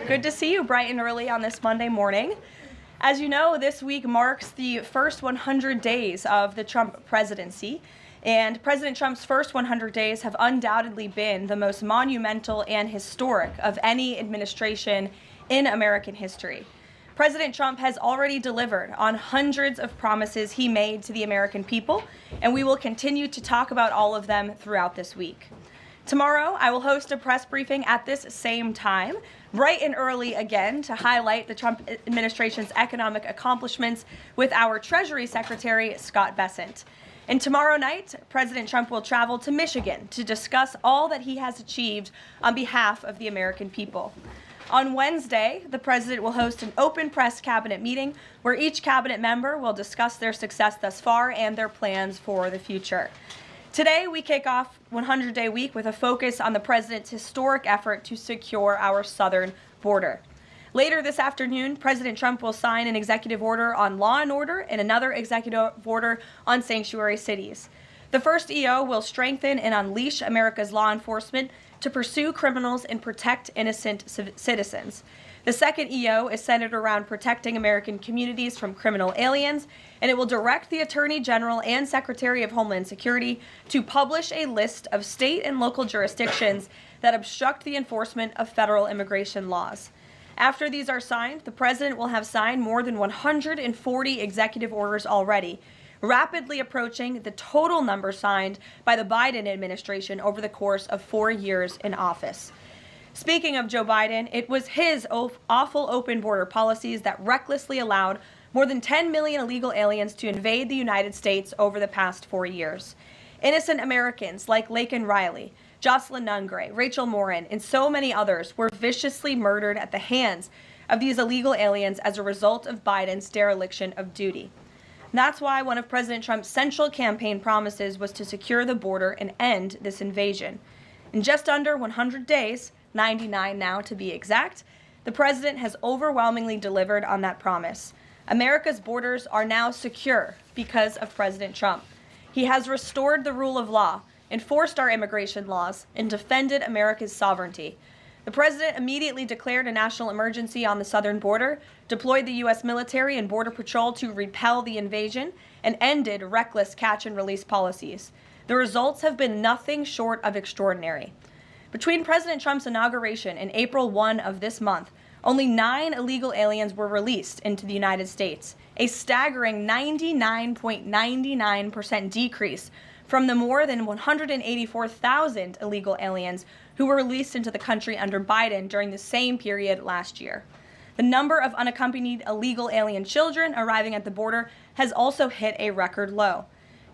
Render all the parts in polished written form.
Good to see you bright and early on this Monday morning. As you know, this week marks the first 100 days of the Trump presidency, and President Trump's first 100 days have undoubtedly been the most monumental and historic of any administration in American history. President Trump has already delivered on hundreds of promises he made to the American people, and we will continue to talk about all of them throughout this week. Tomorrow, I will host a press briefing at this same time, bright and early again, to highlight the Trump administration's economic accomplishments with our Treasury Secretary, Scott Bessent. And tomorrow night, President Trump will travel to Michigan to discuss all that he has achieved on behalf of the American people. On Wednesday, the president will host an open press cabinet meeting where each cabinet member will discuss their success thus far and their plans for the future. Today, we kick off 100-day week with a focus on the president's historic effort to secure our southern border. Later this afternoon, President Trump will sign an executive order on law and order and another executive order on sanctuary cities. The first EO will strengthen and unleash America's law enforcement to pursue criminals and protect innocent citizens. The second EO is centered around protecting American communities from criminal aliens, and it will direct the Attorney General and Secretary of Homeland Security to publish a list of state and local jurisdictions that obstruct the enforcement of federal immigration laws. After these are signed, the president will have signed more than 140 executive orders already, rapidly approaching the total number signed by the Biden administration over the course of 4 years in office. Speaking of Joe Biden, it was his awful open border policies that recklessly allowed more than 10 million illegal aliens to invade the United States over the past 4 years. Innocent Americans like Laken Riley, Jocelyn Nungray, Rachel Morin, and so many others were viciously murdered at the hands of these illegal aliens as a result of Biden's dereliction of duty. That's why one of President Trump's central campaign promises was to secure the border and end this invasion. In just under 100 days, 99 now to be exact, the president has overwhelmingly delivered on that promise. America's borders are now secure because of President Trump. He has restored the rule of law, enforced our immigration laws, and defended America's sovereignty. The president immediately declared a national emergency on the southern border, deployed the U.S. military and Border Patrol to repel the invasion, and ended reckless catch-and-release policies. The results have been nothing short of extraordinary. Between President Trump's inauguration and April 1 of this month, only 9 illegal aliens were released into the United States, a staggering 99.99% decrease from the more than 184,000 illegal aliens who were released into the country under Biden during the same period last year. The number of unaccompanied illegal alien children arriving at the border has also hit a record low.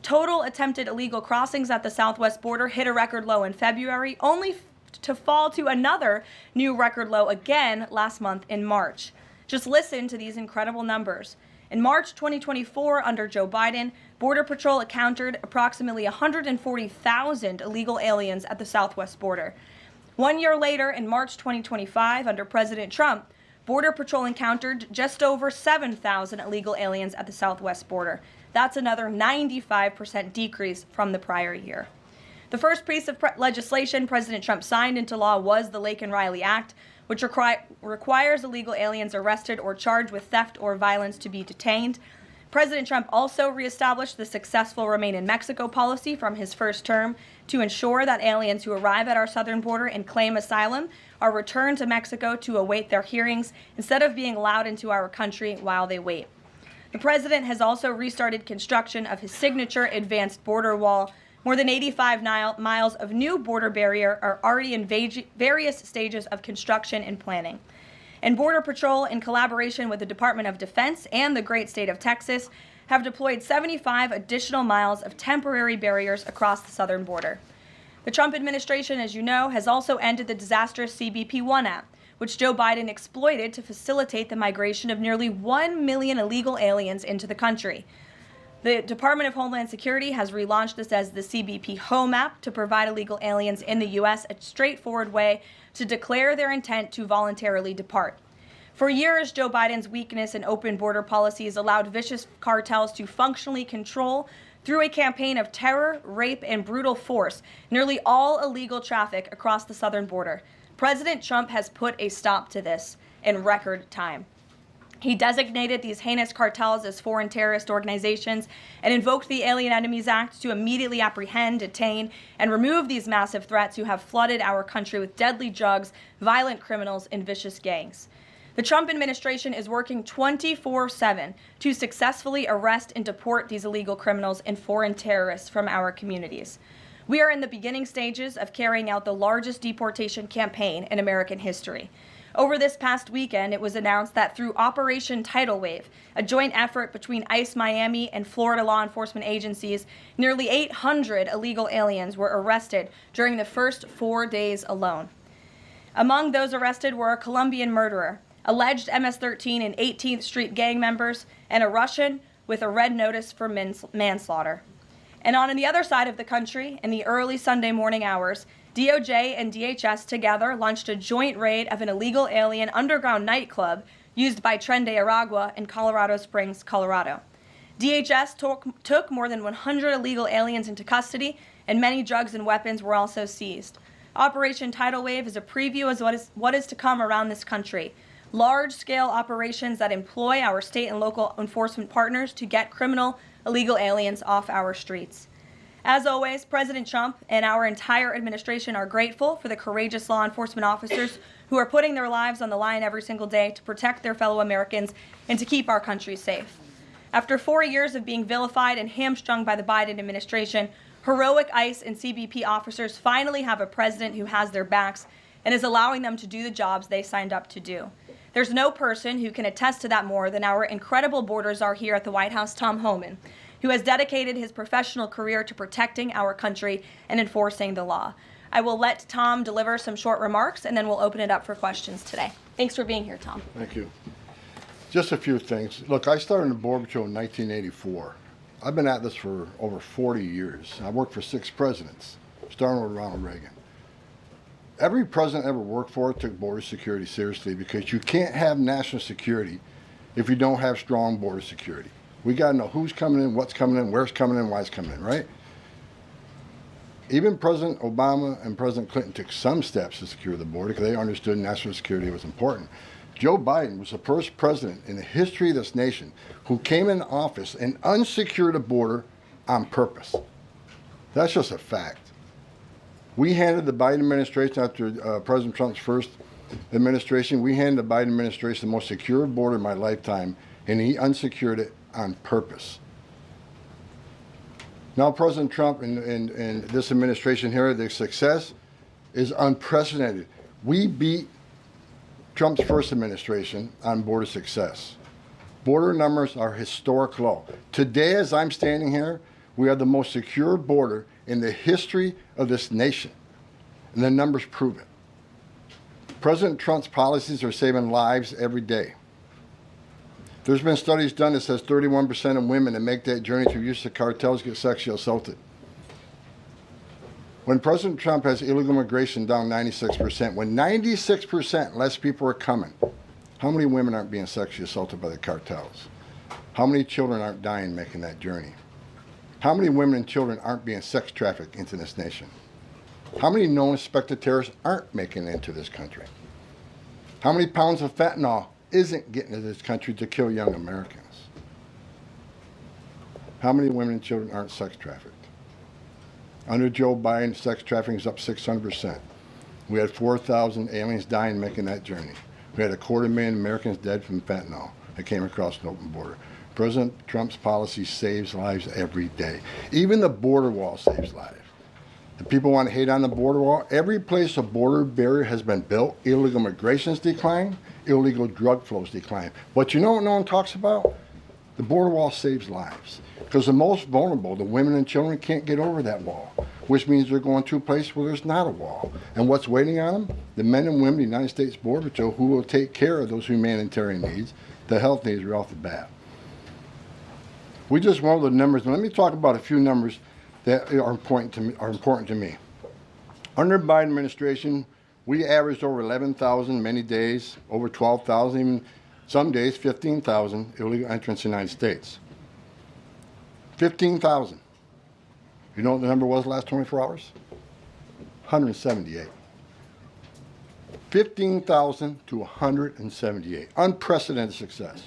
Total attempted illegal crossings at the southwest border hit a record low in February, only to fall to another new record low again last month in March. Just listen to these incredible numbers. In March 2024, under Joe Biden, Border Patrol encountered approximately 140,000 illegal aliens at the southwest border. 1 year later, in March 2025, under President Trump, Border Patrol encountered just over 7,000 illegal aliens at the southwest border. That's another 95% decrease from the prior year. The first piece of legislation President Trump signed into law was the Laken Riley Act, which requires illegal aliens arrested or charged with theft or violence to be detained. President Trump also reestablished the successful Remain in Mexico policy from his first term to ensure that aliens who arrive at our southern border and claim asylum are returned to Mexico to await their hearings instead of being allowed into our country while they wait. The president has also restarted construction of his signature advanced border wall. More than 85 miles of new border barrier are already in various stages of construction and planning. And Border Patrol, in collaboration with the Department of Defense and the great state of Texas, have deployed 75 additional miles of temporary barriers across the southern border. The Trump administration, as you know, has also ended the disastrous CBP-1 app, which Joe Biden exploited to facilitate the migration of nearly 1 million illegal aliens into the country. The Department of Homeland Security has relaunched this as the CBP Home app to provide illegal aliens in the U.S. a straightforward way to declare their intent to voluntarily depart. For years, Joe Biden's weakness in open border policies allowed vicious cartels to functionally control, through a campaign of terror, rape, and brutal force, nearly all illegal traffic across the southern border. President Trump has put a stop to this in record time. He designated these heinous cartels as foreign terrorist organizations and invoked the Alien Enemies Act to immediately apprehend, detain, and remove these massive threats who have flooded our country with deadly drugs, violent criminals, and vicious gangs. The Trump administration is working 24/7 to successfully arrest and deport these illegal criminals and foreign terrorists from our communities. We are in the beginning stages of carrying out the largest deportation campaign in American history. Over this past weekend, it was announced that through Operation Tidal Wave, a joint effort between ICE Miami and Florida law enforcement agencies, nearly 800 illegal aliens were arrested during the first 4 days alone. Among those arrested were a Colombian murderer, alleged MS-13 and 18th Street gang members, and a Russian with a red notice for manslaughter. And on the other side of the country, in the early Sunday morning hours, DOJ and DHS together launched a joint raid of an illegal alien underground nightclub used by Tren de Aragua in Colorado Springs, Colorado. DHS took more than 100 illegal aliens into custody, and many drugs and weapons were also seized. Operation Tidal Wave is a preview of what is to come around this country. Large-scale operations that employ our state and local enforcement partners to get criminal illegal aliens off our streets. As always, President Trump and our entire administration are grateful for the courageous law enforcement officers who are putting their lives on the line every single day to protect their fellow Americans and to keep our country safe. After 4 years of being vilified and hamstrung by the Biden administration, heroic ICE and CBP officers finally have a president who has their backs and is allowing them to do the jobs they signed up to do. There's no person who can attest to that more than our incredible Border Czar here at the White House, Tom Homan, who has dedicated his professional career to protecting our country and enforcing the law. I will let Tom deliver some short remarks, and then we'll open it up for questions today. Thanks for being here, Tom. Thank you. Just a few things. Look, I started in the Border Patrol in 1984. I've been at this for over 40 years. I worked for 6 presidents, starting with Ronald Reagan. Every president I ever worked for took border security seriously, because you can't have national security if you don't have strong border security. We got to know who's coming in, what's coming in, where's coming in, why it's coming in, right? Even President Obama and President Clinton took some steps to secure the border because they understood national security was important. Joe Biden was the first president in the history of this nation who came in office and unsecured the border on purpose. That's just a fact. We handed the Biden administration, after President Trump's first administration, we handed the Biden administration the most secure border in my lifetime, and he unsecured it on purpose. Now President Trump and this administration here, their success is unprecedented. We beat Trump's first administration on border success. Border numbers are historic low. Today, as I'm standing here, we have the most secure border in the history of this nation, and the numbers prove it. President Trump's policies are saving lives every day. There's been studies done that says 31% of women that make that journey through use of cartels get sexually assaulted. When President Trump has illegal immigration down 96%, when 96% less people are coming, how many women aren't being sexually assaulted by the cartels? How many children aren't dying making that journey? How many women and children aren't being sex trafficked into this nation? How many known suspected terrorists aren't making it into this country? How many pounds of fentanyl isn't getting into this country to kill young Americans? How many women and children aren't sex trafficked? Under Joe Biden, sex trafficking is up 600%. We had 4,000 aliens dying making that journey. We had 250,000 Americans dead from fentanyl that came across an open border. President Trump's policy saves lives every day. Even the border wall saves lives. The people want to hate on the border wall. Every place a border barrier has been built, illegal migration's declined, illegal drug flows decline. But you know what no one talks about? The border wall saves lives. Because the most vulnerable, the women and children, can't get over that wall, which means they're going to a place where there's not a wall. And what's waiting on them? The men and women of the United States Border Patrol who will take care of those humanitarian needs, the health needs right off the bat. We just went over the numbers, and let me talk about a few numbers that are important to me. Under the Biden administration, we averaged over 11,000 many days, over 12,000, even some days 15,000 illegal entrants in the United States. 15,000. You know what the number was the last 24 hours? 178. 15,000 to 178. Unprecedented success.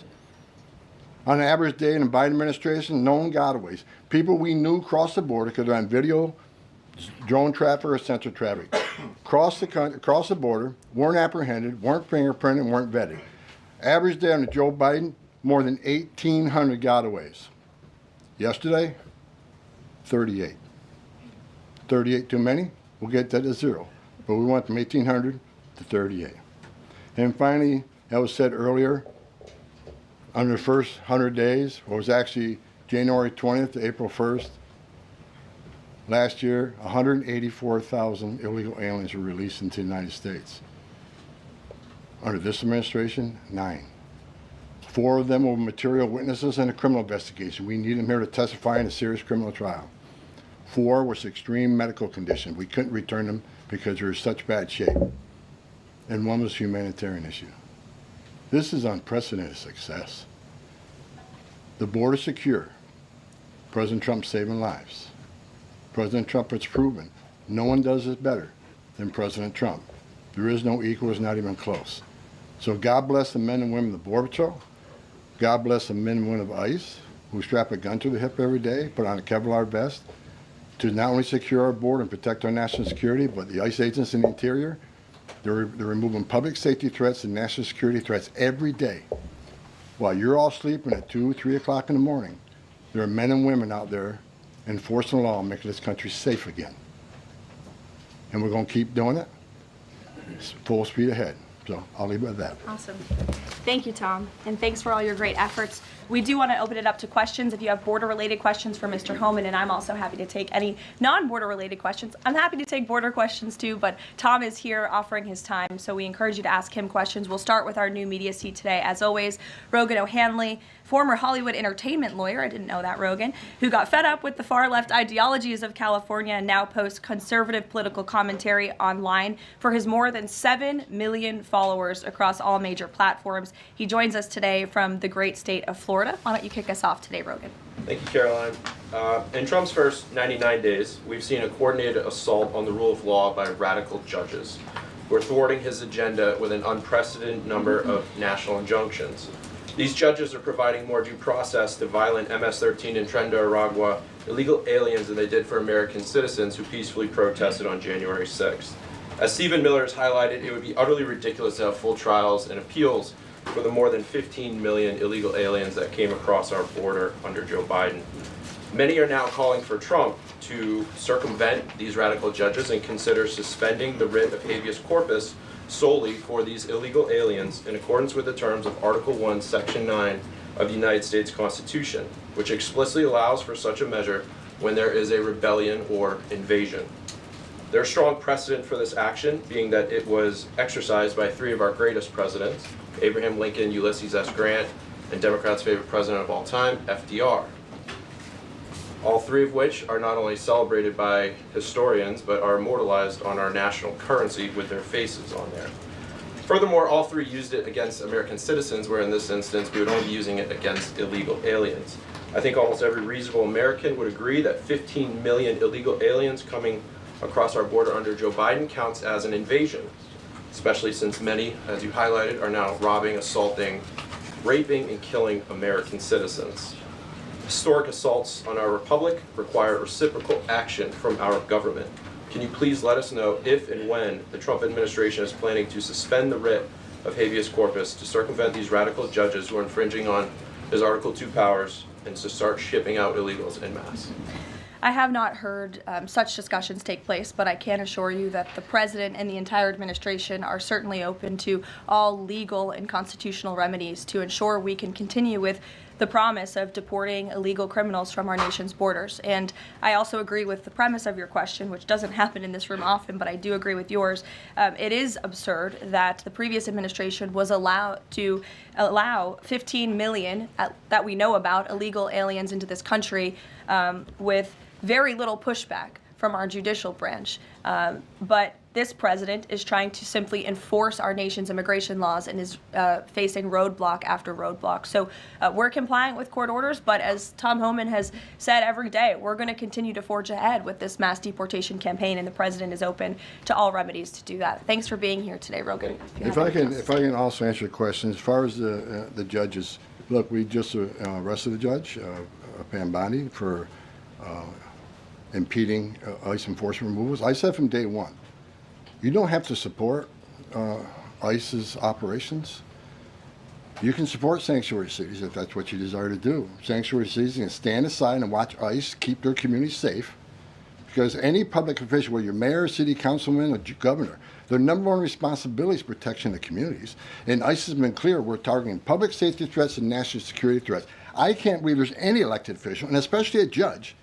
On an average day in the Biden administration, known gotaways. People we knew crossed the border because they're on video, drone traffic, or sensor traffic. Crossed the border, weren't apprehended, weren't fingerprinted, weren't vetted. Average day under Joe Biden, more than 1,800 gotaways. Yesterday, 38. 38 too many? We'll get that to 0. But we went from 1,800 to 38. And finally, that was said earlier, under the first 100 days, what was actually January 20th to April 1st, last year, 184,000 illegal aliens were released into the United States. Under this administration, 9. 4 of them were material witnesses in a criminal investigation. We need them here to testify in a serious criminal trial. 4 was extreme medical condition. We couldn't return them because they were in such bad shape. And 1 was a humanitarian issue. This is unprecedented success. The border secure. President Trump saving lives. President Trump has proven no one does this better than President Trump. There is no equal, it's not even close. So God bless the men and women of the Border Patrol. God bless the men and women of ICE who strap a gun to the hip every day, put on a Kevlar vest to not only secure our border and protect our national security, but the ICE agents in the interior, they're removing public safety threats and national security threats every day. While you're all sleeping at 2, 3 o'clock in the morning, there are men and women out there enforcing the law and making this country safe again. And we're going to keep doing it. It's full speed ahead. So I'll leave it at that. Awesome. Thank you, Tom, and thanks for all your great efforts. We do want to open it up to questions. If you have border-related questions for Mr. Homan, and I'm also happy to take any non-border-related questions. I'm happy to take border questions too, but Tom is here offering his time, so we encourage you to ask him questions. We'll start with our new media seat today. As always, Rogan O'Hanley, former Hollywood entertainment lawyer, I didn't know that, Rogan, who got fed up with the far-left ideologies of California and now posts conservative political commentary online for his more than 7 million followers across all major platforms. He joins us today from the great state of Florida. Why don't you kick us off today, Rogan? Thank you, Caroline. In Trump's first 99 days, we've seen a coordinated assault on the rule of law by radical judges who are thwarting his agenda with an unprecedented number of national injunctions. These judges are providing more due process to violent MS-13 and Tren de Aragua illegal aliens than they did for American citizens who peacefully protested on January 6th. As Stephen Miller has highlighted, it would be utterly ridiculous to have full trials and appeals for the more than 15 million illegal aliens that came across our border under Joe Biden. Many are now calling for Trump to circumvent these radical judges and consider suspending the writ of habeas corpus solely for these illegal aliens in accordance with the terms of Article 1, Section 9 of the United States Constitution, which explicitly allows for such a measure when there is a rebellion or invasion. There's strong precedent for this action, being that it was exercised by 3 of our greatest presidents, Abraham Lincoln, Ulysses S. Grant, and Democrats' favorite president of all time, FDR. All 3 of which are not only celebrated by historians, but are immortalized on our national currency with their faces on there. Furthermore, all 3 used it against American citizens, where in this instance we would only be using it against illegal aliens. I think almost every reasonable American would agree that 15 million illegal aliens coming across our border under Joe Biden counts as an invasion, especially since many, as you highlighted, are now robbing, assaulting, raping, and killing American citizens. Historic assaults on our republic require reciprocal action from our government. Can you please let us know if and when the Trump administration is planning to suspend the writ of habeas corpus to circumvent these radical judges who are infringing on his Article 2 powers and to start shipping out illegals en masse? I have not heard such discussions take place, but I can assure you that the president and the entire administration are certainly open to all legal and constitutional remedies to ensure we can continue with the promise of deporting illegal criminals from our nation's borders. And I also agree with the premise of your question, which doesn't happen in this room often, but I do agree with yours. It is absurd that the previous administration was allowed to allow 15 million, that we know about, illegal aliens into this country with very little pushback from our judicial branch. But this president is trying to simply enforce our nation's immigration laws and is facing roadblock after roadblock. So we're compliant with court orders, but as Tom Homan has said every day, we're going to continue to forge ahead with this mass deportation campaign, and the president is open to all remedies to do that. Thanks for being here today, Rogan. If I can also answer your question, as far as the judges, look, we just arrested a judge, Pambani, for impeding ICE enforcement removals. I said from day one, you don't have to support ICE's operations. You can support sanctuary cities if that's what you desire to do. Sanctuary cities can stand aside and watch ICE keep their communities safe, because any public official, whether you're mayor, city councilman, or governor, their number one responsibility is protection of the communities. And ICE has been clear, we're targeting public safety threats and national security threats. I can't believe there's any elected official, and especially a judge,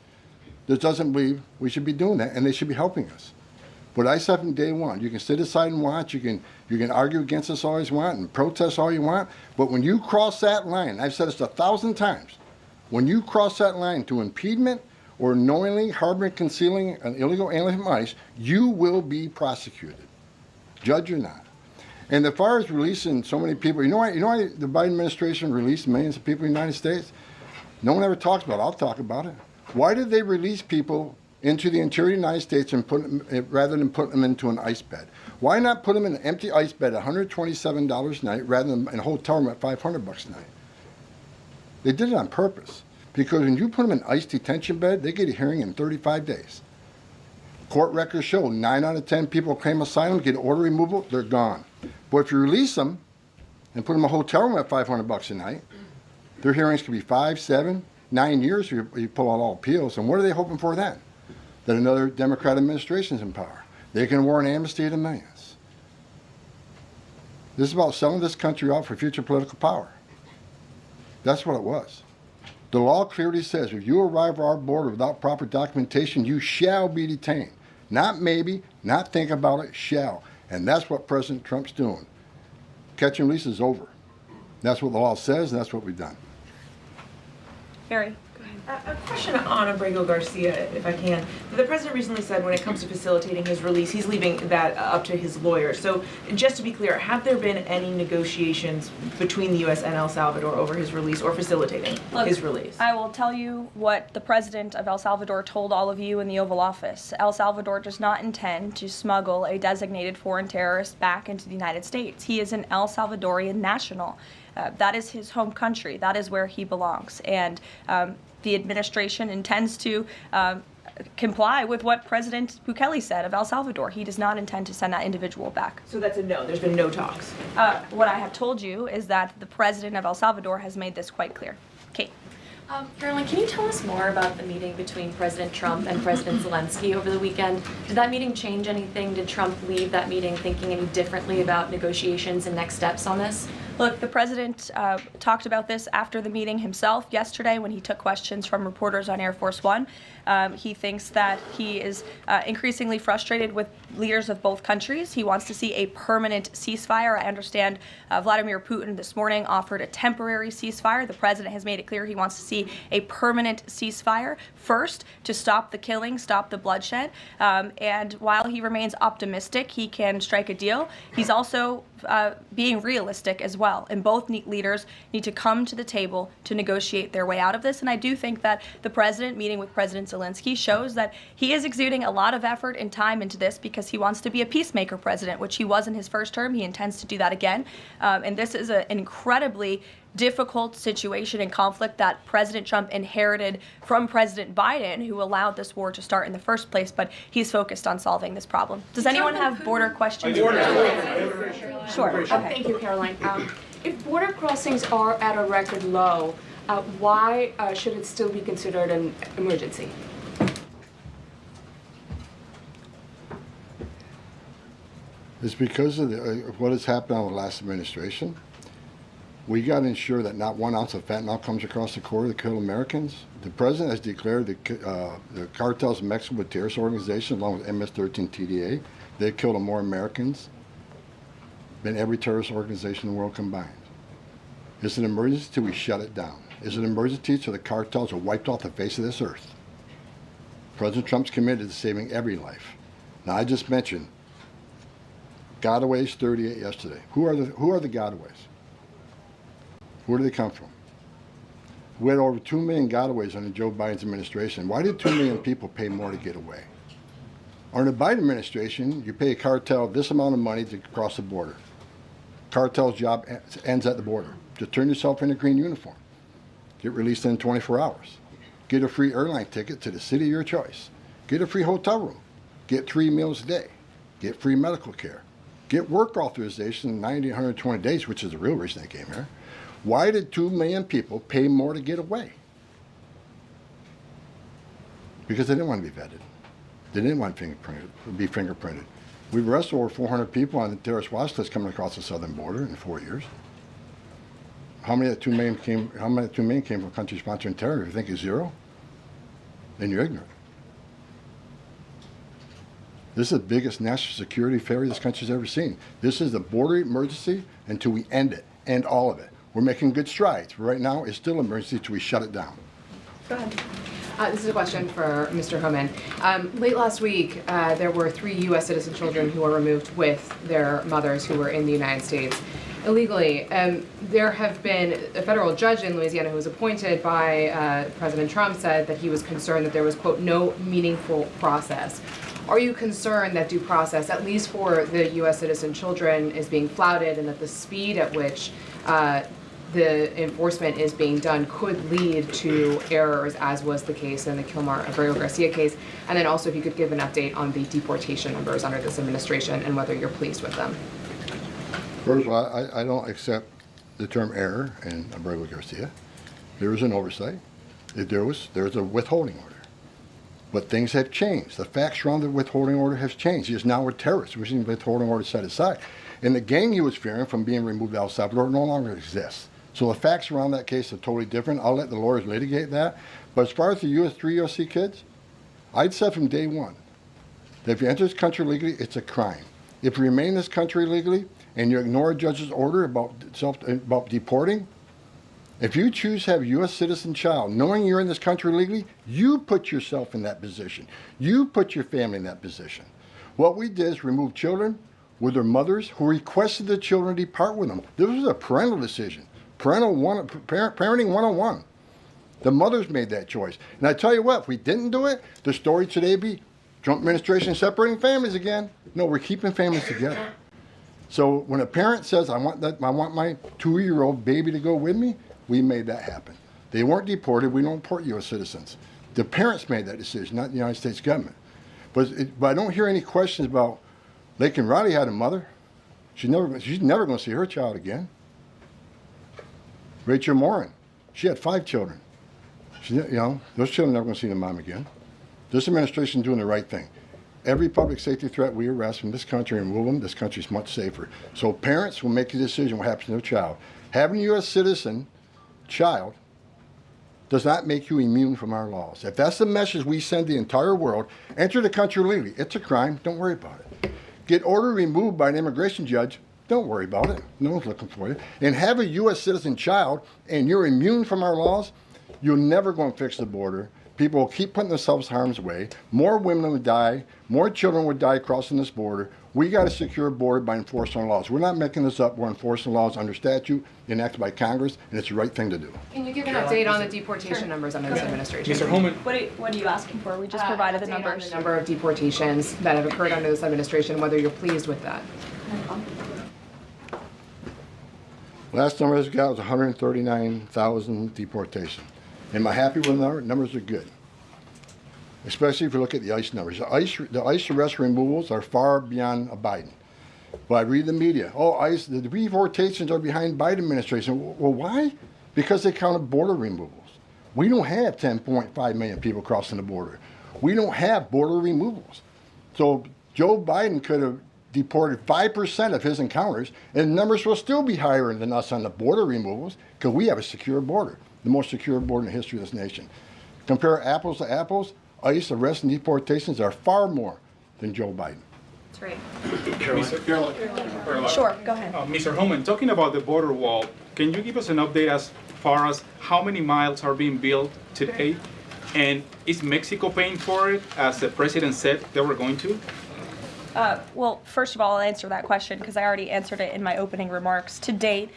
that doesn't believe we should be doing that, and they should be helping us. But I said from day one, you can sit aside and watch, you can argue against us all you want and protest all you want, but when you cross that line, I've said this 1,000 times, when you cross that line to impediment or knowingly harboring, concealing an illegal alien from ICE, you will be prosecuted, judge or not. And as far as releasing so many people, you know why the Biden administration released millions of people in the United States? No one ever talks about it. I'll talk about it. Why did they release people into the interior of the United States and put them, rather than put them into an ICE bed? Why not put them in an empty ICE bed at $127 a night rather than in a hotel room at $500 a night? They did it on purpose, because when you put them in an ICE detention bed, they get a hearing in 35 days. Court records show 9 out of 10 people claim asylum, get order removal, they're gone. But if you release them and put them in a hotel room at $500 a night, their hearings could be 5, 7, 9 years if you pull out all appeals. And what are they hoping for then? That another Democrat administration is in power. They can award an amnesty to millions. This is about selling this country out for future political power. That's what it was. The law clearly says if you arrive at our border without proper documentation, you shall be detained. Not maybe, not think about it, shall. And that's what President Trump's doing. Catch and release is over. That's what the law says, and that's what we've done. Barry. A question on Abrego Garcia, if I can. The president recently said when it comes to facilitating his release, he's leaving that up to his lawyer. So just to be clear, have there been any negotiations between the U.S. and El Salvador over his release or facilitating his release? I will tell you what the president of El Salvador told all of you in the Oval Office. El Salvador does not intend to smuggle a designated foreign terrorist back into the United States. He is an El Salvadorian national. That is his home country. That is where he belongs. And the administration intends to comply with what President Bukele said of El Salvador. He does not intend to send that individual back. So that's a no. There's been no talks. What I have told you is that the president of El Salvador has made this quite clear. Kate. Caroline, can you tell us more about the meeting between President Trump and President Zelensky over the weekend? Did that meeting change anything? Did Trump leave that meeting thinking any differently about negotiations and next steps on this? Look, the president talked about this after the meeting himself yesterday when he took questions from reporters on Air Force One. He thinks that he is increasingly frustrated with leaders of both countries. He wants to see a permanent ceasefire. I understand Vladimir Putin this morning offered a temporary ceasefire. The president has made it clear he wants to see a permanent ceasefire first to stop the killing, stop the bloodshed. And while he remains optimistic he can strike a deal, he's also being realistic as well. And both leaders need to come to the table to negotiate their way out of this. And I do think that the president meeting with President Zelensky shows that he is exuding a lot of effort and time into this because he wants to be a peacemaker president, which he was in his first term. He intends to do that again. And this is an incredibly difficult situation and conflict that President Trump inherited from President Biden, who allowed this war to start in the first place, but he's focused on solving this problem. Does anyone have border questions? Sure. Okay. Thank you, Caroline. If border crossings are at a record low, why should it still be considered an emergency? It's because of what has happened in the last administration. We got to ensure that not 1 ounce of fentanyl comes across the border to kill Americans. The president has declared the cartels in Mexico with terrorist organizations, along with MS-13 TDA. They've killed more Americans than every terrorist organization in the world combined. It's an emergency till we shut it down. It's an emergency till the cartels are wiped off the face of this earth. President Trump's committed to saving every life. Now, I just mentioned Gotaways, 38 yesterday. Who are the gotaways? Where do they come from? We had over 2 million gotaways under Joe Biden's administration. Why did 2 million people pay more to get away? Under the Biden administration, you pay a cartel this amount of money to cross the border. Cartel's job ends at the border. Just turn yourself in a green uniform. Get released in 24 hours. Get a free airline ticket to the city of your choice. Get a free hotel room. Get 3 meals a day. Get free medical care. Get work authorization in 90, 120 days, which is the real reason they came here. Why did 2 million people pay more to get away? Because they didn't want to be vetted. They didn't want to be fingerprinted. We've arrested over 400 people on the terrorist watch list coming across the southern border in 4 years. How many of the 2 million came? How many of the 2 million came from countries sponsoring terror? If you think it's zero, then you're ignorant. This is the biggest national security failure this country's ever seen. This is the border emergency until we end it, end all of it. We're making good strides, but right now it's still an emergency until we shut it down. Go ahead. This is a question for Mr. Homan. Late last week, there were 3 U.S. citizen children who were removed with their mothers who were in the United States illegally. There have been a federal judge in Louisiana who was appointed by President Trump said that he was concerned that there was, quote, no meaningful process. Are you concerned that due process, at least for the U.S. citizen children, is being flouted and that the speed at which the enforcement is being done could lead to errors, as was the case in the Kilmar-Abreu-Garcia case? And then also if you could give an update on the deportation numbers under this administration and whether you're pleased with them. First of all, I don't accept the term error in Abreu-Garcia. There was an oversight. There was a withholding order. But things have changed. The facts around the withholding order has changed. He is now a terrorist. We're seeing the withholding order set aside. And the gang he was fearing from being removed to El Salvador no longer exists. So the facts around that case are totally different. I'll let the lawyers litigate that. But as far as the 3 USC kids, I'd said from day one that if you enter this country legally, it's a crime. If you remain in this country legally and you ignore a judge's order about deporting, if you choose to have a U.S. citizen child, knowing you're in this country legally, you put yourself in that position. You put your family in that position. What we did is remove children with their mothers who requested the children depart with them. This was a parental decision. Parenting 101. The mothers made that choice. And I tell you what, if we didn't do it, the story today would be Trump administration separating families again. No, we're keeping families together. So when a parent says, I want my 2-year-old baby to go with me, we made that happen. They weren't deported. We don't deport U.S. citizens. The parents made that decision, not the United States government. But I don't hear any questions about Laken Riley had a mother. She's never going to see her child again. Rachel Morin, she had 5 children. Those children are never going to see their mom again. This administration is doing the right thing. Every public safety threat we arrest in this country and remove them, this country is much safer. So parents will make a decision what happens to their child. Having a U.S. citizen child does not make you immune from our laws. If that's the message we send the entire world, enter the country legally. It's a crime. Don't worry about it. Get order removed by an immigration judge. Don't worry about it. No one's looking for you. And have a U.S. citizen child and you're immune from our laws, you're never going to fix the border. People will keep putting themselves in harm's way. More women would die. More children would die crossing this border. We got to secure a border by enforcing our laws. We're not making this up. We're enforcing laws under statute enacted by Congress, and it's the right thing to do. Can you give an update on the deportation numbers under this administration? Mr. Homan. What are you asking for? We just provided the numbers. On the number of deportations that have occurred under this administration, whether you're pleased with that. Last number I got was 139,000 deportations. Am I happy with the number? Numbers are good. Especially if you look at the ICE numbers. The ICE arrest removals are far beyond Biden. But I read the media. Oh, ICE, the deportations are behind Biden administration. Well, why? Because they counted border removals. We don't have 10.5 million people crossing the border. We don't have border removals. So Joe Biden could have deported 5% of his encounters, and the numbers will still be higher than us on the border removals because we have a secure border, the most secure border in the history of this nation. Compare apples to apples, ICE arrests and deportations are far more than Joe Biden. That's right. Sure, go ahead. Mr. Homan, talking about the border wall, can you give us an update as far as how many miles are being built today? And is Mexico paying for it, as the president said they were going to? Well, first of all, I'll answer that question because I already answered it in my opening remarks. To date,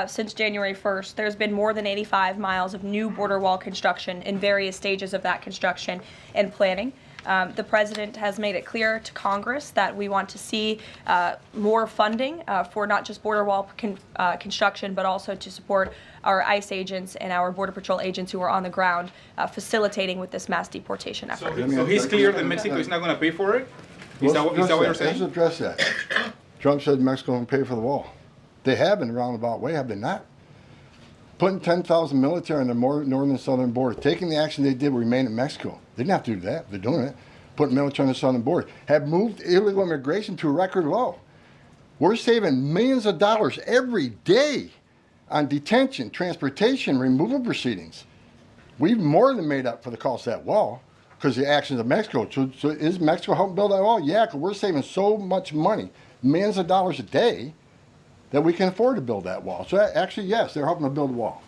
since January 1st, there's been more than 85 miles of new border wall construction in various stages of that construction and planning. The president has made it clear to Congress that we want to see more funding for not just border wall construction, but also to support our ICE agents and our Border Patrol agents who are on the ground facilitating with this mass deportation effort. So he's clear that Mexico is not going to pay for it? Is that what you're Let's saying? address that. Trump said Mexico will pay for the wall. They have in a roundabout way, have they not? Putting 10,000 military on the northern and southern border, taking the action they did remain in Mexico. They didn't have to do that. They're doing it. Putting military on the southern border. Have moved illegal immigration to a record low. We're saving millions of dollars every day on detention, transportation, removal proceedings. We've more than made up for the cost of that wall because of the actions of Mexico. So is Mexico helping build that wall? Yeah, because we're saving so much money, millions of dollars a day, that we can afford to build that wall. So actually, yes, they're helping to build a wall.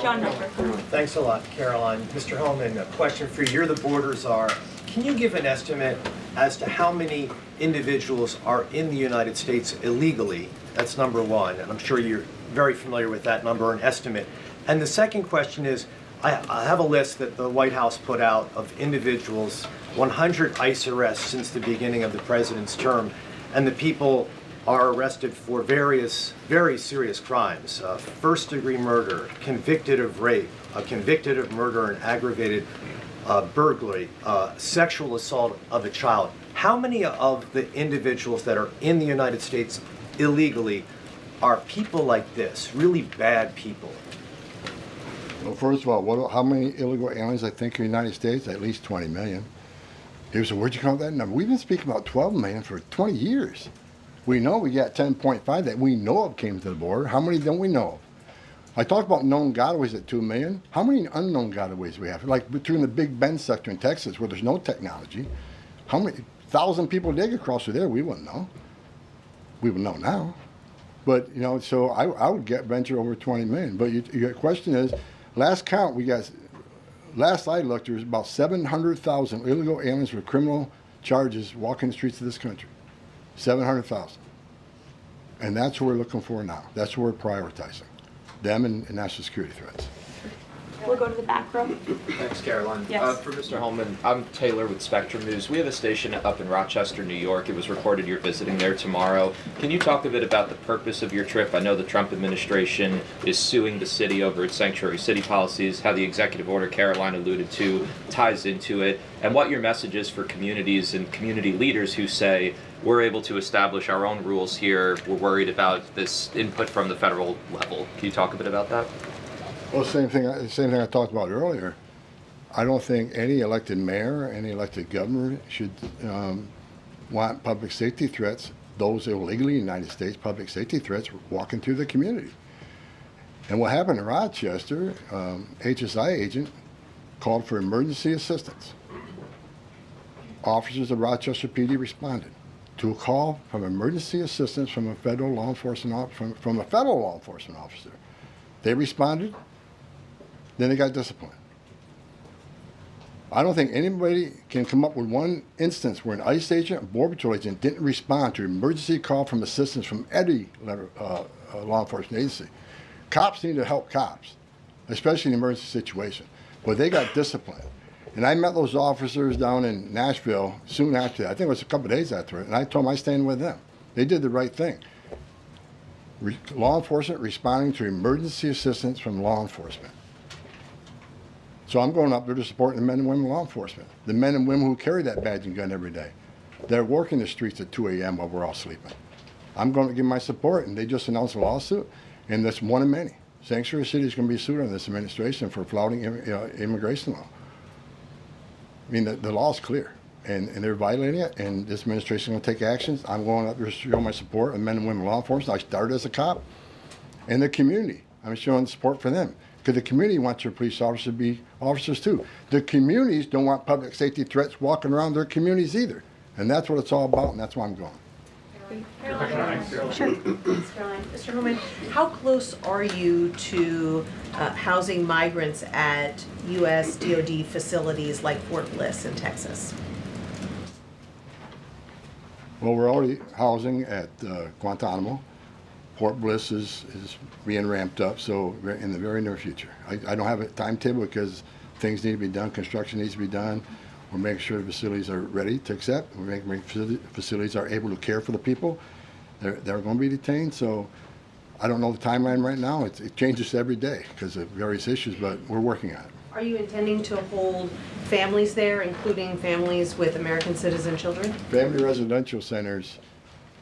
John Milford. Thanks a lot, Caroline. Mr. Homan, a question for you. You're the Border Czar. Can you give an estimate as to how many individuals are in the United States illegally? That's number one, and I'm sure you're very familiar with that number, an estimate. And the second question is, I have a list that the White House put out of individuals, 100 ICE arrests since the beginning of the president's term, and the people are arrested for various very serious crimes. First-degree murder, convicted of rape, convicted of murder and aggravated burglary, sexual assault of a child. How many of the individuals that are in the United States illegally are people like this, really bad people? Well, first of all, how many illegal aliens I think in the United States? At least 20 million. He said, where'd you come up with that number? We've been speaking about 12 million for 20 years. We know we got 10.5 that we know of came to the border. How many don't we know of? I talked about known gotaways at 2 million. How many unknown gotaways we have? Like between the Big Bend sector in Texas where there's no technology, how many 1,000 people did get across through there? We wouldn't know. We would know now. But, you know, so I would venture over 20 million. But your question is, last count, last I looked, there was about 700,000 illegal aliens with criminal charges walking the streets of this country. 700,000. And that's what we're looking for now. That's what we're prioritizing. Them and national security threats. We'll go to the back row. Thanks, Caroline. Yes. For Mr. Homan, I'm Taylor with Spectrum News. We have a station up in Rochester, New York. It was reported you're visiting there tomorrow. Can you talk a bit about the purpose of your trip? I know the Trump administration is suing the city over its sanctuary city policies, how the executive order Caroline alluded to ties into it, and what your message is for communities and community leaders who say, we're able to establish our own rules here, we're worried about this input from the federal level. Can you talk a bit about that? Well, same thing I talked about earlier. I don't think any elected mayor, any elected governor should want public safety threats, those illegally in the United States, public safety threats, walking through the community. And what happened in Rochester, HSI agent called for emergency assistance. Officers of Rochester PD responded to a call from emergency assistance from a federal law enforcement officer. They responded. Then they got disciplined. I don't think anybody can come up with one instance where an ICE agent, a Border Patrol agent, didn't respond to an emergency call from assistance from any law enforcement agency. Cops need to help cops, especially in an emergency situation. But they got disciplined. And I met those officers down in Nashville soon after that. I think it was a couple of days after it. And I told them I stand with them. They did the right thing. Law enforcement responding to emergency assistance from law enforcement. So I'm going up there to support the men and women of law enforcement, the men and women who carry that badge and gun every day. They're working the streets at 2 a.m. while we're all sleeping. I'm going to give my support, and they just announced a lawsuit, and that's one of many. Sanctuary City is going to be sued on this administration for flouting immigration law. I mean, the law is clear, and they're violating it, and this administration is going to take actions. I'm going up there to show my support and men and women of law enforcement. I started as a cop, and the community. I'm showing support for them. Because the community wants their police officers to be officers too. The communities don't want public safety threats walking around their communities either. And that's what it's all about, and that's why I'm going. Caroline. Sure. Thanks, Caroline. Mr. Homan, how close are you to housing migrants at U.S. DoD facilities like Fort Bliss in Texas? Well, we're already housing at Guantanamo. Port Bliss is being ramped up, so in the very near future. I don't have a timetable because things need to be done, construction needs to be done. We're making sure the facilities are ready to accept. We're making sure the facilities are able to care for the people. They're going to be detained, so I don't know the timeline right now. It changes every day because of various issues, but we're working on it. Are you intending to hold families there, including families with American citizen children? Family residential centers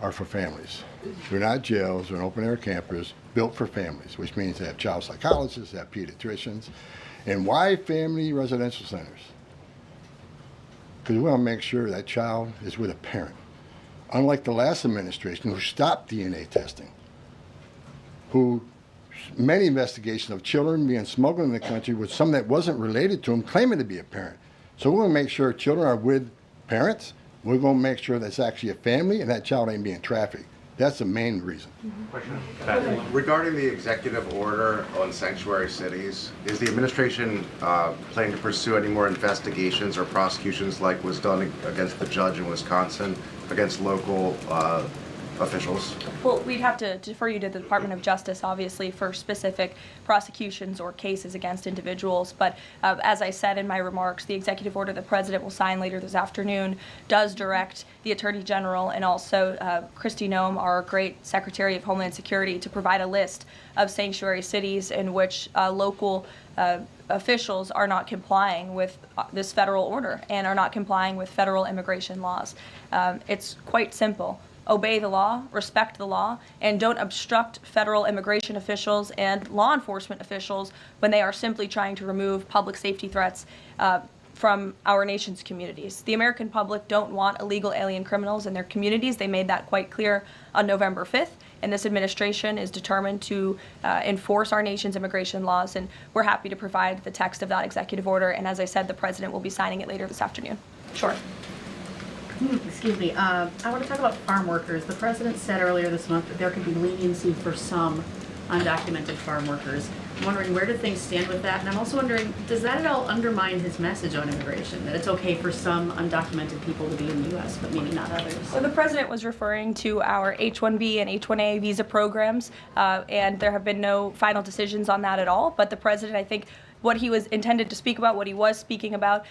are for families. They're not jails, they're open-air campers built for families, which means they have child psychologists, they have pediatricians. And why family residential centers? Because we want to make sure that child is with a parent. Unlike the last administration who stopped DNA testing, who many investigations of children being smuggled in the country with some that wasn't related to them claiming to be a parent. So we're going to make sure children are with parents. We're going to make sure that's actually a family and that child ain't being trafficked. That's the main reason. Regarding the executive order on sanctuary cities, is the administration planning to pursue any more investigations or prosecutions like was done against the judge in Wisconsin, against local officials? Well, we'd have to defer you to the Department of Justice, obviously, for specific prosecutions or cases against individuals. But as I said in my remarks, the executive order the President will sign later this afternoon does direct the Attorney General and also Kristi Noem, our great Secretary of Homeland Security, to provide a list of sanctuary cities in which local officials are not complying with this federal order and are not complying with federal immigration laws. It's quite simple. Obey the law, respect the law, and don't obstruct federal immigration officials and law enforcement officials when they are simply trying to remove public safety threats from our nation's communities. The American public don't want illegal alien criminals in their communities. They made that quite clear on November 5th, and this administration is determined to enforce our nation's immigration laws, and we're happy to provide the text of that executive order, and as I said, the President will be signing it later this afternoon. Sure. Excuse me. I want to talk about farm workers. The President said earlier this month that there could be leniency for some undocumented farm workers. I'm wondering, where do things stand with that? And I'm also wondering, does that at all undermine his message on immigration, that it's okay for some undocumented people to be in the U.S., but maybe not others? Well, the President was referring to our H-1B and H-1A visa programs, and there have been no final decisions on that at all. But the President, I think, what he was intended to speak about, what he was speaking about,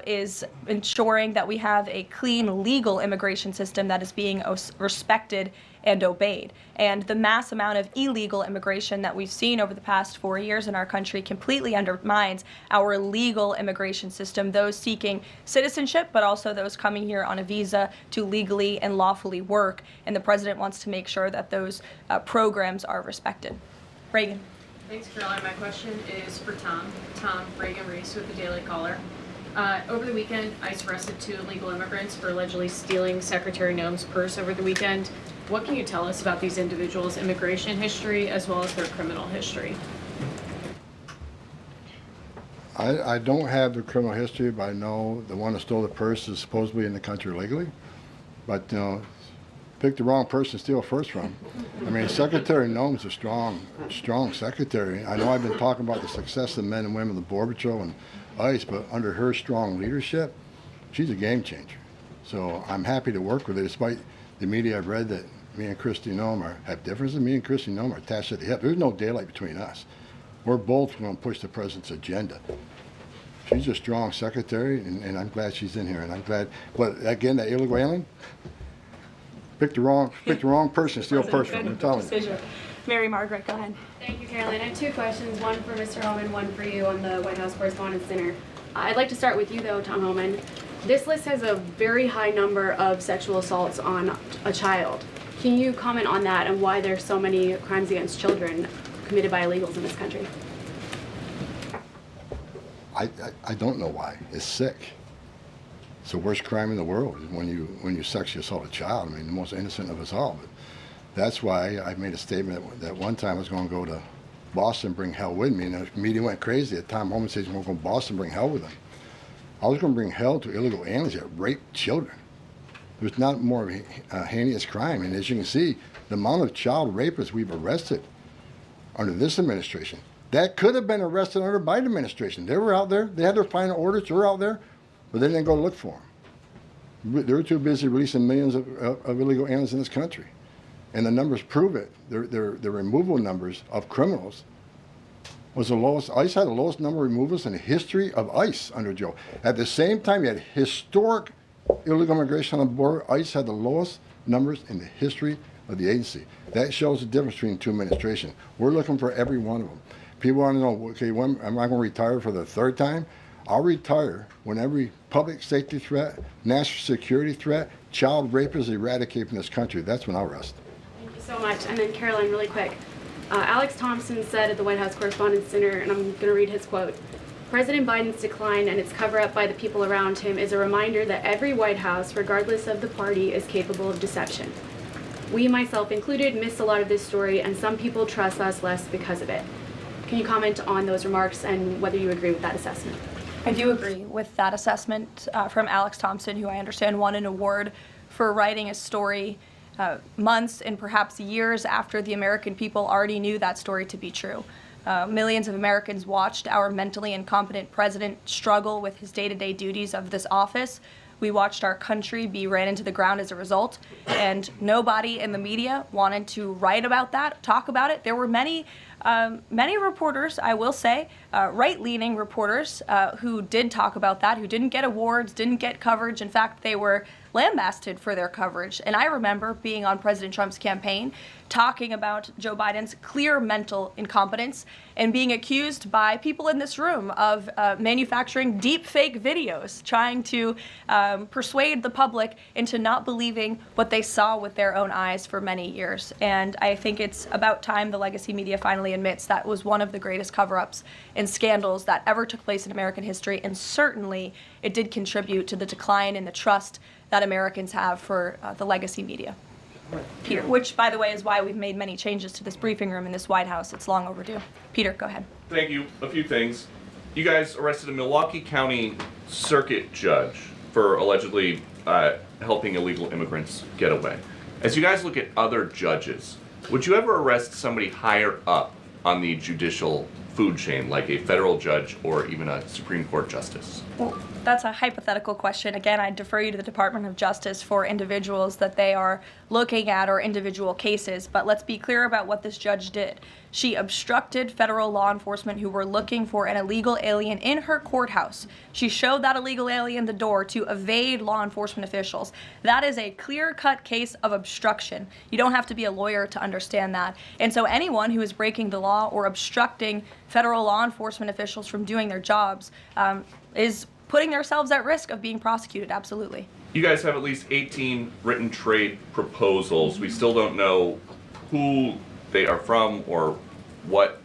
is ensuring that we have a clean, legal immigration system that is being respected and obeyed. And the mass amount of illegal immigration that we've seen over the past 4 years in our country completely undermines our legal immigration system, those seeking citizenship, but also those coming here on a visa to legally and lawfully work. And the President wants to make sure that those programs are respected. Reagan. Thanks, Caroline. My question is for Tom. Tom, Reagan Reese with the Daily Caller. Over the weekend, ICE arrested 2 illegal immigrants for allegedly stealing Secretary Noem's purse over the weekend. What can you tell us about these individuals' immigration history as well as their criminal history? I don't have the criminal history, but I know the one that stole the purse is supposedly in the country legally. But, you know, pick the wrong person to steal first from. I mean, Secretary Noem's a strong secretary. I know I've been talking about the success of men and women of the Border Patrol and ICE, but under her strong leadership, she's a game changer. So I'm happy to work with her, despite the media I've read that me and Kristi Noem have differences. Me and Kristi Noem are attached at the hip. There's no daylight between us. We're both going to push the President's agenda. She's a strong secretary, and I'm glad she's in here, and I'm glad. But again, that illegal alien, pick the wrong person, steal first from. I'm telling you. Mary Margaret, go ahead. Thank you, Caroline. I have 2 questions, one for Mr. Homan, one for you on the White House Correspondents' Dinner. I'd like to start with you, though, Tom Homan. This list has a very high number of sexual assaults on a child. Can you comment on that and why there's so many crimes against children committed by illegals in this country? I don't know why. It's sick. It's the worst crime in the world when you sexually assault a child. I mean, the most innocent of us all. But that's why I made a statement that one time I was going to go to Boston, bring hell with me, and the media went crazy. At Tom Homan says he's going to go to Boston, bring hell with him. I was going to bring hell to illegal aliens that rape children. There's not more heinous crime, and as you can see, the amount of child rapists we've arrested under this administration, that could have been arrested under the Biden administration. They were out there. They had their final orders. They were out there, but they didn't go look for them. They're too busy releasing millions of illegal aliens in this country. And the numbers prove it. The removal numbers of criminals was the lowest. ICE had the lowest number of removals in the history of ICE under Joe. At the same time, you had historic illegal immigration on the border. ICE had the lowest numbers in the history of the agency. That shows the difference between the two administrations. We're looking for every one of them. People want to know, okay, when am I going to retire for the third time? I'll retire when every public safety threat, national security threat, child rape is eradicated from this country. That's when I'll rest. Thank you so much. And then Caroline, really quick. Alex Thompson said at the White House Correspondents' Dinner, and I'm going to read his quote, "President Biden's decline and its cover-up by the people around him is a reminder that every White House, regardless of the party, is capable of deception. We, myself included, missed a lot of this story, and some people trust us less because of it." Can you comment on those remarks and whether you agree with that assessment? I do agree with that assessment from Alex Thompson, who I understand won an award for writing a story months and perhaps years after the American people already knew that story to be true. Millions of Americans watched our mentally incompetent president struggle with his day-to-day duties of this office. We watched our country be ran into the ground as a result, and nobody in the media wanted to write about that, talk about it. There were many reporters, I will say, right-leaning reporters who did talk about that, who didn't get awards, didn't get coverage. In fact, they were lambasted for their coverage. And I remember being on President Trump's campaign, talking about Joe Biden's clear mental incompetence and being accused by people in this room of manufacturing deep fake videos, trying to persuade the public into not believing what they saw with their own eyes for many years. And I think it's about time the legacy media finally admits that was one of the greatest cover-ups and scandals that ever took place in American history, and certainly it did contribute to the decline in the trust that Americans have for the legacy media. Peter, which, by the way, is why we've made many changes to this briefing room in this White House. It's long overdue. Peter, go ahead. Thank you. A few things. You guys arrested a Milwaukee County circuit judge for allegedly helping illegal immigrants get away. As you guys look at other judges, would you ever arrest somebody higher up on the judicial food chain, like a federal judge or even a Supreme Court justice? Well, that's a hypothetical question. Again, I defer you to the Department of Justice for individuals that they are looking at or individual cases. But let's be clear about what this judge did. She obstructed federal law enforcement who were looking for an illegal alien in her courthouse. She showed that illegal alien the door to evade law enforcement officials. That is a clear-cut case of obstruction. You don't have to be a lawyer to understand that. And so anyone who is breaking the law or obstructing federal law enforcement officials from doing their jobs is putting themselves at risk of being prosecuted, absolutely. You guys have at least 18 written trade proposals. We still don't know who they are from or what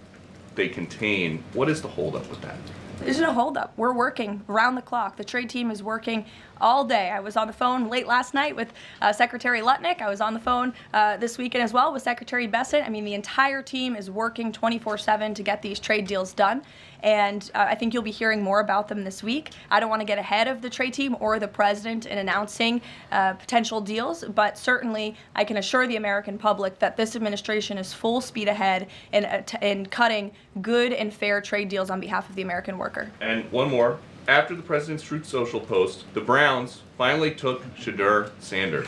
they contain. What is the holdup with that? There's no holdup. We're working around the clock. The trade team is working all day. I was on the phone late last night with Secretary Lutnick. I was on the phone this weekend as well with Secretary Bessent. I mean, the entire team is working 24/7 to get these trade deals done. And I think you'll be hearing more about them this week. I don't want to get ahead of the trade team or the president in announcing potential deals, but certainly I can assure the American public that this administration is full speed ahead in cutting good and fair trade deals on behalf of the American worker. And one more. After the president's Truth Social post, the Browns finally took Shadur Sanders.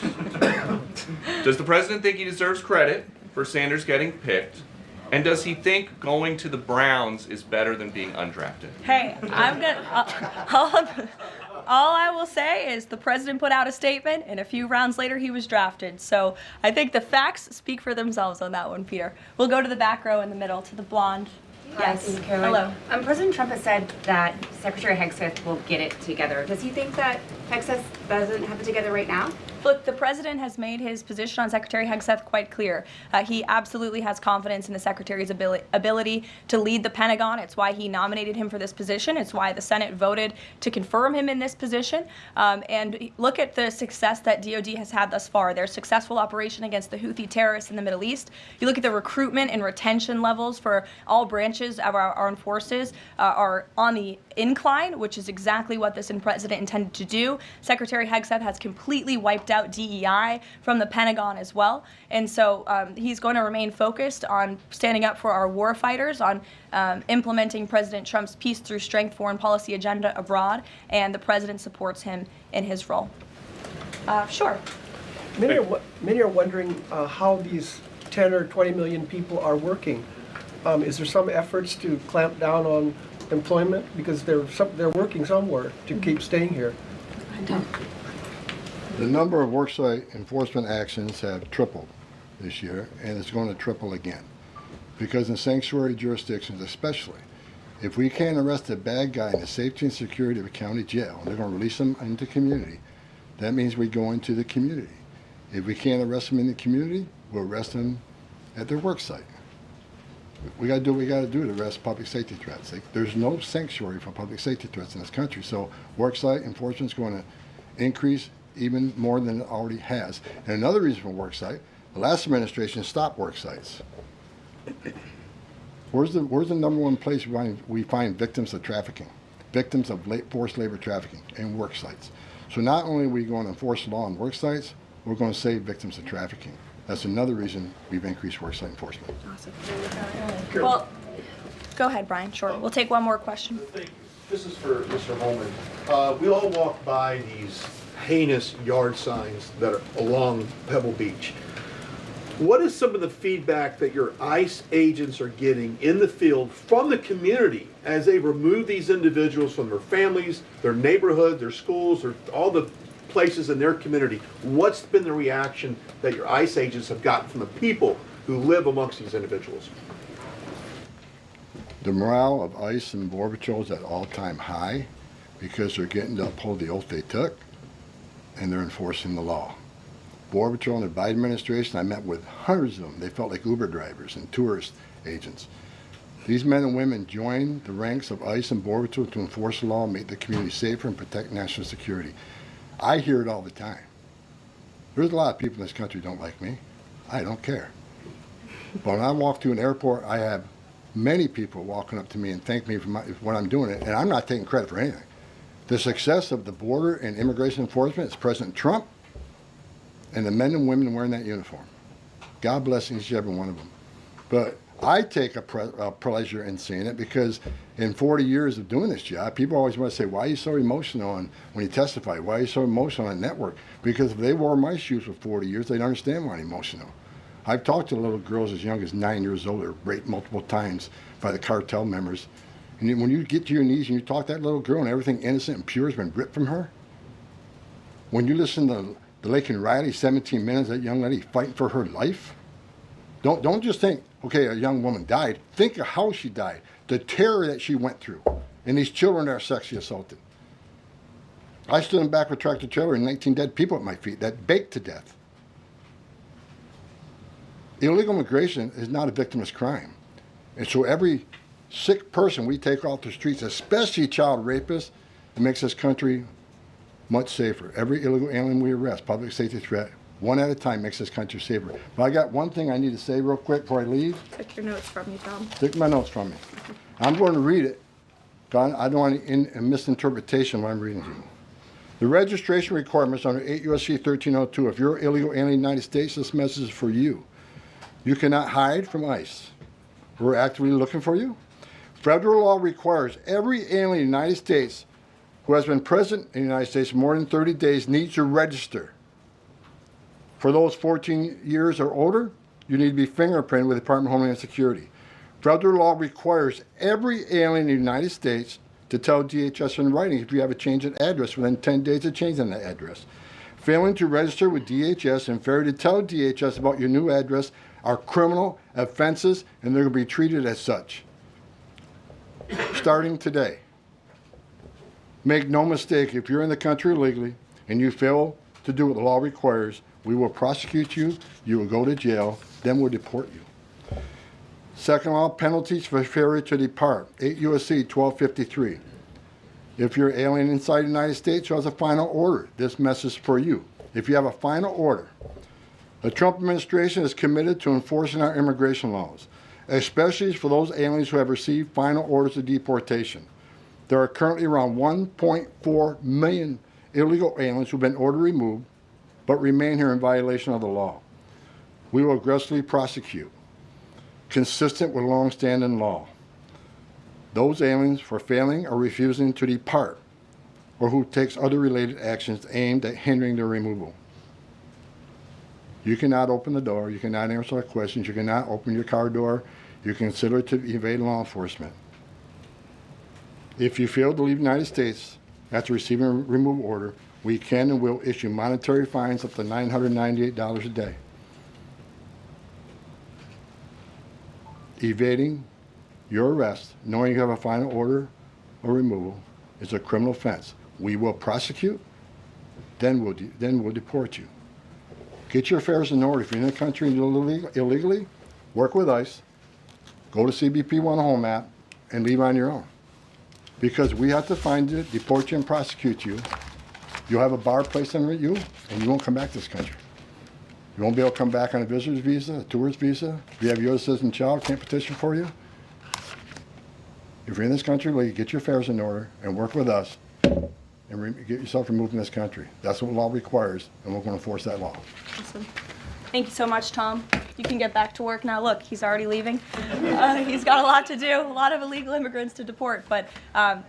Does the president think he deserves credit for Sanders getting picked? And does he think going to the Browns is better than being undrafted? Hey, I'm gonna. All I will say is the president put out a statement, and a few rounds later he was drafted. So I think the facts speak for themselves on that one, Peter. We'll go to the back row in the middle, to the blonde. Yes. Hello. President Trump has said that Secretary Hegseth will get it together. Does he think that Hegseth doesn't have it together right now? Look, the president has made his position on Secretary Hegseth quite clear. He absolutely has confidence in the secretary's ability to lead the Pentagon. It's why he nominated him for this position. It's why the Senate voted to confirm him in this position. And look at the success that DOD has had thus far. Their successful operation against the Houthi terrorists in the Middle East. You look at the recruitment and retention levels for all branches of our armed forces are on the incline, which is exactly what this president intended to do. Secretary Hegseth has completely wiped out DEI from the Pentagon as well. And so he's going to remain focused on standing up for our war fighters, on implementing President Trump's peace through strength foreign policy agenda abroad, and the president supports him in his role. Sure. Many are wondering how these 10 or 20 million people are working. Is there some efforts to clamp down on employment because they're working somewhere to keep staying here? The number of worksite enforcement actions have tripled this year, and it's going to triple again. Because in sanctuary jurisdictions especially, if we can't arrest a bad guy in the safety and security of a county jail, and they're going to release them into the community, that means we go into the community. If we can't arrest them in the community, we'll arrest them at their work site. We got to do what we got to do to arrest public safety threats. There's no sanctuary for public safety threats in this country, so worksite enforcement is going to increase even more than it already has. And another reason for worksite, the last administration stopped worksites. Where's the number one place we find victims of trafficking, victims of forced labor trafficking, in work sites? So not only are we going to enforce law on work sites, we're going to save victims of trafficking. That's another reason we've increased worksite enforcement. Awesome. Well, go ahead, Brian. Sure. We'll take one more question. Thank you. This is for Mr. Homan. We all walk by these heinous yard signs that are along Pebble Beach. What is some of the feedback that your ICE agents are getting in the field from the community as they remove these individuals from their families, their neighborhood, their schools, or all the places in their community? What's been the reaction that your ICE agents have gotten from the people who live amongst these individuals? The morale of ICE and Border Patrol is at all-time high because they're getting to uphold the oath they took, and they're enforcing the law. Border Patrol and the Biden administration, I met with hundreds of them. They felt like Uber drivers and tourist agents. These men and women joined the ranks of ICE and Border Patrol to enforce the law, make the community safer, and protect national security. I hear it all the time. There's a lot of people in this country who don't like me. I don't care. But when I walk through an airport, I have many people walking up to me and thank me for what I'm doing, and I'm not taking credit for anything. The success of the border and immigration enforcement is President Trump and the men and women wearing that uniform. God bless each and every one of them. But I take a pleasure in seeing it because in 40 years of doing this job, people always want to say, why are you so emotional when you testify? Why are you so emotional on network? Because if they wore my shoes for 40 years, they'd understand why I'm emotional. I've talked to little girls as young as 9 years old that were raped multiple times by the cartel members. And when you get to your knees and you talk to that little girl and everything innocent and pure has been ripped from her, when you listen to the Laken Riley, 17 minutes, that young lady fighting for her life, don't just think, okay, a young woman died. Think of how she died, the terror that she went through, and these children that are sexually assaulted. I stood in back of a tractor trailer and 19 dead people at my feet that baked to death. Illegal immigration is not a victimless crime. And so every sick person we take off the streets, especially child rapists, it makes this country much safer. Every illegal alien we arrest, public safety threat, one at a time, makes this country safer. But I got one thing I need to say real quick before I leave. Take your notes from you, Tom. Take my notes from me. I'm going to read it. I don't want any misinterpretation of what I'm reading to you. The registration requirements under 8 U.S.C. 1302. If you're illegal alien in the United States, this message is for you. You cannot hide from ICE. We're actively looking for you. Federal law requires every alien in the United States who has been present in the United States more than 30 days needs to register. For those 14 years or older, you need to be fingerprinted with the Department of Homeland Security. Federal law requires every alien in the United States to tell DHS in writing if you have a change in address within 10 days of changing that address. Failing to register with DHS and failure to tell DHS about your new address are criminal offenses, and they're going to be treated as such. Starting today. Make no mistake, if you're in the country illegally and you fail to do what the law requires, we will prosecute you, you will go to jail, then we'll deport you. Second law, penalties for failure to depart, 8 U.S.C. 1253. If you're alien inside the United States who has a final order, this message is for you. If you have a final order, the Trump administration is committed to enforcing our immigration laws, especially for those aliens who have received final orders of deportation. There are currently around 1.4 million illegal aliens who have been ordered removed but remain here in violation of the law. We will aggressively prosecute, consistent with long-standing law, those aliens for failing or refusing to depart or who takes other related actions aimed at hindering their removal. You cannot open the door, you cannot answer questions, you cannot open your car door, you consider it to evade law enforcement. If you fail to leave the United States after receiving a removal order, we can and will issue monetary fines up to $998 a day. Evading your arrest, knowing you have a final order or removal, is a criminal offense. We will prosecute, then we'll deport you. Get your affairs in order. If you're in the country illegally, work with ICE, go to CBP 1 home app, and leave on your own. Because we have to find you, deport you, and prosecute you. You'll have a bar placed on you, and you won't come back to this country. You won't be able to come back on a visitor's visa, a tourist visa. If you have your citizen child, can't petition for you. If you're in this country, get your affairs in order and work with us and get yourself removed from this country. That's what law requires, and we're going to enforce that law. Awesome. Thank you so much, Tom. You can get back to work now. Look, he's already leaving. He's got a lot to do, a lot of illegal immigrants to deport. But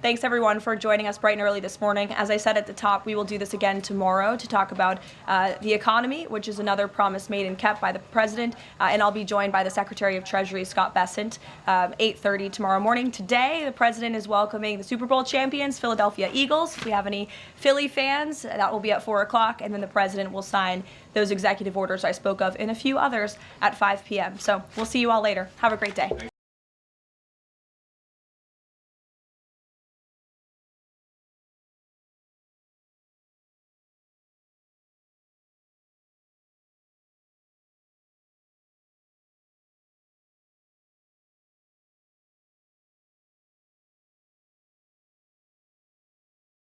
thanks, everyone, for joining us bright and early this morning. As I said at the top, we will do this again tomorrow to talk about the economy, which is another promise made and kept by the president. And I'll be joined by the Secretary of Treasury, Scott Bessent, 8:30 tomorrow morning. Today, the president is welcoming the Super Bowl champions, Philadelphia Eagles. If we have any Philly fans, that will be at 4 o'clock. And then the president will sign those executive orders I spoke of and a few others at 5 p.m. So we'll see you all later. Have a great day.